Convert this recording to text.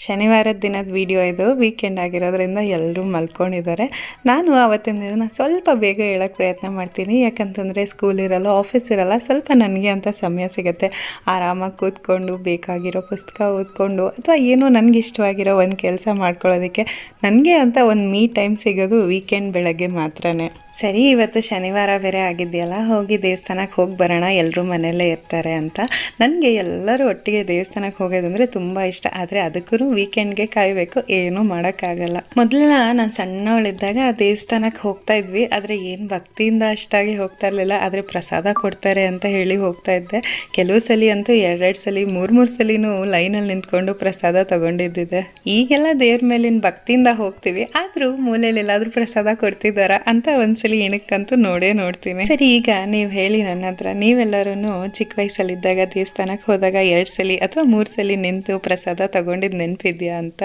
ಶನಿವಾರದ ದಿನದ ವಿಡಿಯೋ ಇದು. ವೀಕೆಂಡ್ ಆಗಿರೋದ್ರಿಂದ ಎಲ್ಲರೂ ಮಲ್ಕೊಂಡಿದ್ದಾರೆ. ನಾನು ಆವತ್ತಿನ ದಿನ ಸ್ವಲ್ಪ ಬೇಗ ಹೇಳೋಕ್ಕೆ ಪ್ರಯತ್ನ ಮಾಡ್ತೀನಿ. ಯಾಕಂತಂದರೆ ಸ್ಕೂಲ್ ಇರಲ್ಲ, ಆಫೀಸ್ ಇರಲ್ಲ, ಸ್ವಲ್ಪ ನನಗೆ ಅಂತ ಸಮಯ ಸಿಗುತ್ತೆ. ಆರಾಮಾಗಿ ಕೂತ್ಕೊಂಡು ಬೇಕಾಗಿರೋ ಪುಸ್ತಕ ಓದ್ಕೊಂಡು ಅಥವಾ ಏನೋ ನನಗೆ ಇಷ್ಟವಾಗಿರೋ ಒಂದು ಕೆಲಸ ಮಾಡ್ಕೊಳ್ಳೋದಕ್ಕೆ ನನಗೆ ಅಂತ ಒಂದು ಮೀ ಟೈಮ್ ಸಿಗೋದು ವೀಕೆಂಡ್ ಬೆಳಗ್ಗೆ ಮಾತ್ರನೇ. ಸರಿ, ಇವತ್ತು ಶನಿವಾರ ಬೇರೆ ಆಗಿದೆಯಲ್ಲ, ಹೋಗಿ ದೇವಸ್ಥಾನಕ್ಕೆ ಹೋಗಿ ಬರೋಣ, ಎಲ್ಲರೂ ಮನೆಯಲ್ಲೇ ಇರ್ತಾರೆ ಅಂತ. ನನಗೆ ಎಲ್ಲರೂ ಒಟ್ಟಿಗೆ ದೇವಸ್ಥಾನಕ್ಕೆ ಹೋಗೋದಂದರೆ ತುಂಬ ಇಷ್ಟ. ಆದರೆ ಅದಕ್ಕೂ ವೀಕೆಂಡ್ಗೆ ಕಾಯಬೇಕು, ಏನೂ ಮಾಡೋಕ್ಕಾಗಲ್ಲ. ಮೊದಲೆಲ್ಲ ನಾನು ಸಣ್ಣವಳಿದ್ದಾಗ ದೇವಸ್ಥಾನಕ್ಕೆ ಹೋಗ್ತಾ ಇದ್ವಿ. ಆದರೆ ಏನು ಭಕ್ತಿಯಿಂದ ಅಷ್ಟಾಗಿ ಹೋಗ್ತಾ ಇರಲಿಲ್ಲ. ಆದರೆ ಪ್ರಸಾದ ಕೊಡ್ತಾರೆ ಅಂತ ಹೇಳಿ ಹೋಗ್ತಾ ಇದ್ದೆ. ಕೆಲವು ಸಲ ಅಂತೂ 2 ಸಲ 3 ಸಲಿನೂ ಲೈನಲ್ಲಿ ನಿಂತ್ಕೊಂಡು ಪ್ರಸಾದ ತೊಗೊಂಡಿದ್ದಿದೆ. ಈಗೆಲ್ಲ ದೇವ್ರ ಮೇಲಿನ ಭಕ್ತಿಯಿಂದ ಹೋಗ್ತೀವಿ, ಆದರೂ ಮೂಲೆಯಲ್ಲಿ ಎಲ್ಲಾದರೂ ಪ್ರಸಾದ ಕೊಡ್ತಿದ್ದಾರಾ ಅಂತ ಒಂದ್ಸಲಿ ಏನಕ್ಕಂತೂ ನೋಡ್ತೀನಿ. ಸರಿ, ಈಗ ನೀವು ಹೇಳಿ ನನ್ನ ಹತ್ರ, ನೀವೆಲ್ಲರೂ ಚಿಕ್ಕ ವಯಸ್ಸಲ್ಲಿದ್ದಾಗ ದೇವಸ್ಥಾನಕ್ಕೆ ಹೋದಾಗ 2 ಸಲ ಅಥವಾ 3 ಸಲ ನಿಂತು ಪ್ರಸಾದ ತಗೊಂಡಿದ್ದು ನೆನಪಿದ್ಯಾ ಅಂತ.